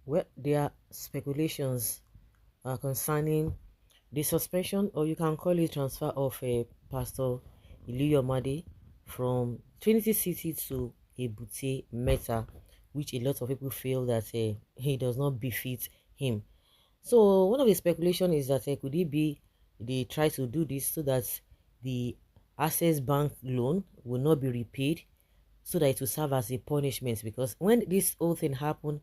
Well, there are speculations concerning the suspension, or you can call it transfer of Pastor Iluyomade from Trinity City to Ebute Meta, which a lot of people feel that he does not befit him. So one of the speculation is that could it be they try to do this so that the Access Bank loan will not be repaid, so that it will serve as a punishment, because when this whole thing happened,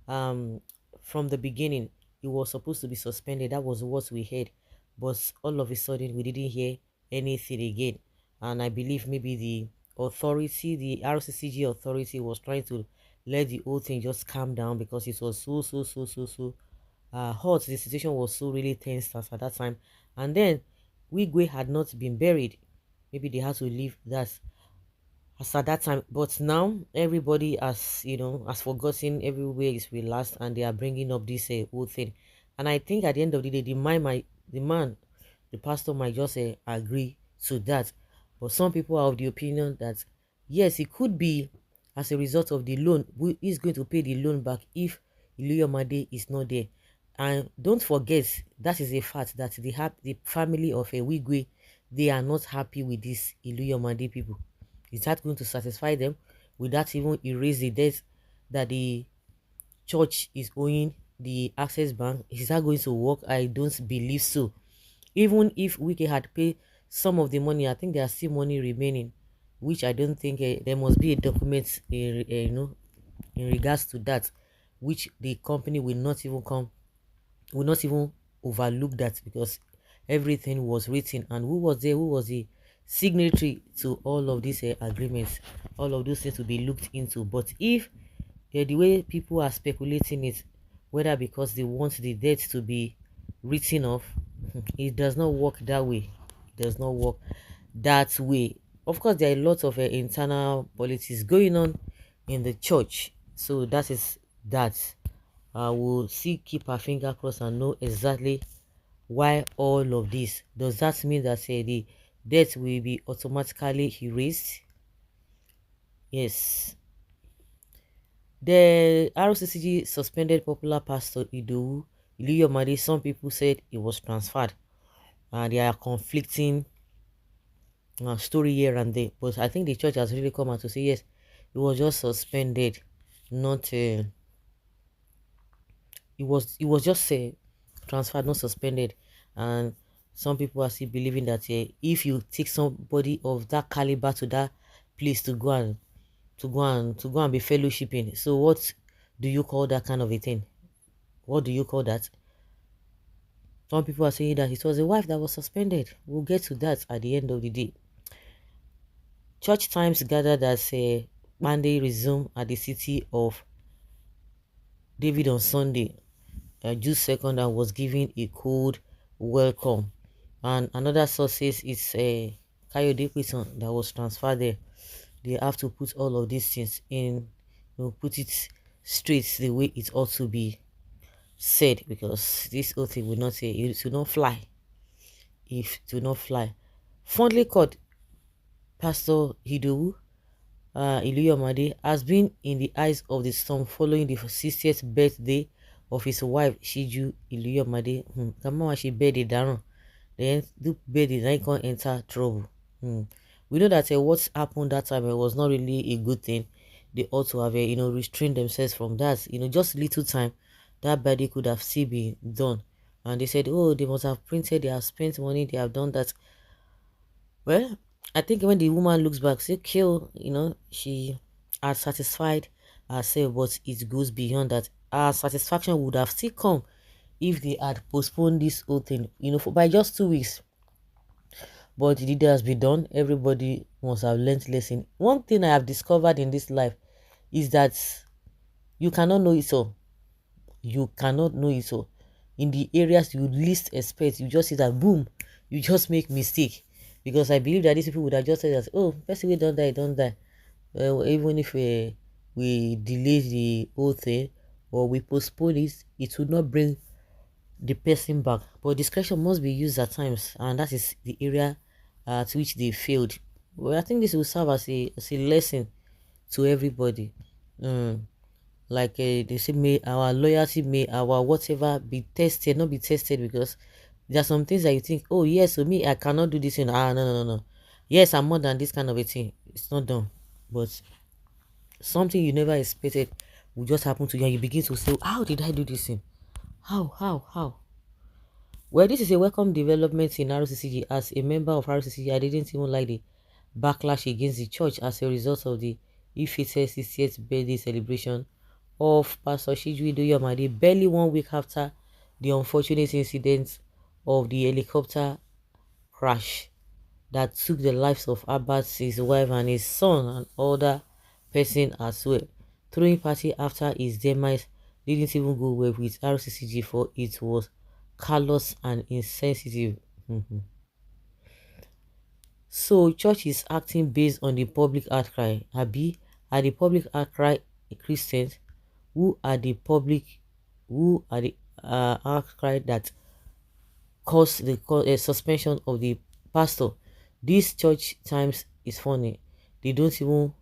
um from the beginning it was supposed to be suspended. That was what we heard, but all of a sudden we didn't hear anything again. And I believe maybe the authority, the RCCG authority, was trying to let the whole thing just calm down, because it was so hot. The situation was so really tense as at that time. And then Wigwe had not been buried. Maybe they had to leave that as at that time. But now everybody has, has forgotten. Everywhere is relaxed, and they are bringing up this whole thing. And I think at the end of the day, the pastor might just agree to that. But some people are of the opinion that yes, it could be as a result of the loan. Who is going to pay the loan back if Iluyomade is not there? And don't forget, that is a fact, that the family of a Wigwe, they are not happy with this Iluyomade people. Is that going to satisfy them? Will that even erase the debt that the church is owing the Access Bank? Is that going to work? I don't believe so. Even if Wike had paid some of the money, I think there are still money remaining, which I don't think there must be a document, in regards to that, which the company will not even overlook that, because everything was written. And who was there? Who was the signatory to all of these agreements? All of those things to be looked into. But if the way people are speculating it, whether because they want the debt to be written off, it does not work that way. It does not work that way. Of course, there are a lot of internal politics going on in the church. So that is that. We'll see, keep our finger crossed and know exactly why all of this. Does that mean that the debt will be automatically erased? Yes. The RCCG suspended popular pastor Iluyomade. Some people said it was transferred, and there are conflicting story here and there. But I think the church has really come out to say yes, it was just suspended, not it was just transferred, not suspended. And some people are still believing that if you take somebody of that caliber to that place to go and be fellowshipping, so what do you call that kind of a thing? What do you call that? Some people are saying that it was a wife that was suspended. We'll get to that at the end of the day. Church times gathered as Monday resumed at the city of David on Sunday. June 2nd, and was given a cold welcome. And another source says it's a Kayode Peterson that was transferred there. They have to put all of these things in, put it straight the way it ought to be said, because this whole thing will not say it will not fly. If it will not fly. Fondly called Pastor Hidowu Iluyomade has been in the eyes of the storm following the 60th birthday of his wife Shiju Iluyomade. Kama she birthday down, then the birthday then can enter trouble. We know that what happened that time was not really a good thing. They ought to have restrained themselves from that. Just little time that birthday could have still been done. And they said, oh, they must have printed, they have spent money, they have done that. Well, I think when the woman looks back, say, kill, she has satisfied herself, but it goes beyond that. Her satisfaction would have still come if they had postponed this whole thing, for by just 2 weeks. But the deed has been done. Everybody must have learned lesson. One thing I have discovered in this life is that you cannot know it all. You cannot know it all. In the areas you least expect, you just see that boom, you just make mistake. Because I believe that these people would have just said that, oh, person we don't die, don't die. Even if we delay the whole thing or we postpone it, it would not bring the person back. But discretion must be used at times, and that is the area to which they failed. Well, I think this will serve as a lesson to everybody. like they say, may our loyalty, may our whatever be tested, not be tested, because there are some things that you think, oh yes, so me I cannot do this thing. Ah, no, no, no, no. Yes, I'm more than this kind of a thing. It's not done. But something you never expected will just happen to you, and you begin to say, how did I do this thing? How? Well, this is a welcome development in RCCG. As a member of RCCG, I didn't even like the backlash against the church as a result of the Ife's 60th birthday celebration of Pastor Shiju Iluyomade, barely 1 week after the unfortunate incident of the helicopter crash that took the lives of Abbas, his wife, and his son, and other person as well. Throwing party after his demise didn't even go well with RCCG, for it was callous and insensitive. So church is acting based on the public outcry. Abi, are the public outcry Christians? Who are the public? Who are the outcry that caused the suspension of the pastor? This church times is funny. They don't even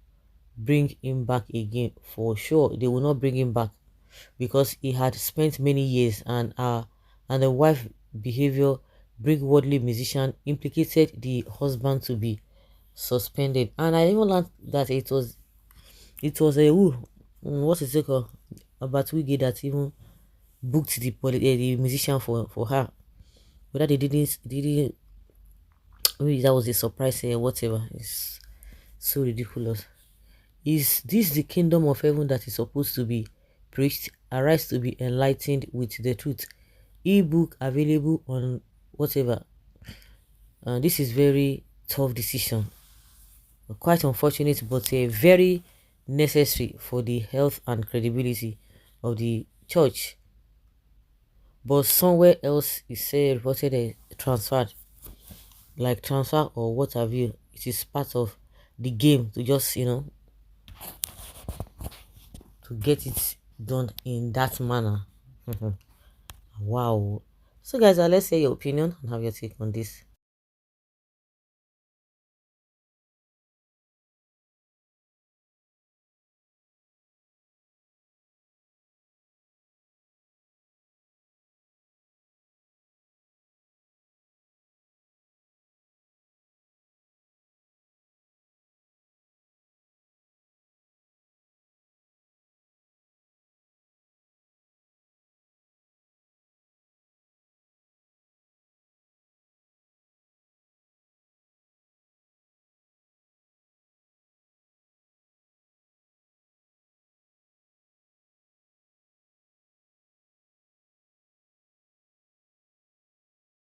bring him back again. For sure, they will not bring him back, because he had spent many years, and the wife behavior, bring worldly musician, implicated the husband to be suspended. And I even learned that it was a what is it called, about Wiggy, that even booked the musician for her, whether they didn't maybe that was a surprise, whatever. It's so ridiculous. Is this the kingdom of heaven that is supposed to be preached? Arise to be enlightened with the truth. Ebook available on whatever. This is very tough decision, quite unfortunate, but very necessary for the health and credibility of the church. But somewhere else is reported transferred, like transfer or what have you. It is part of the game to just to get it done in that manner. Wow. So guys, let's hear your opinion and have your take on this.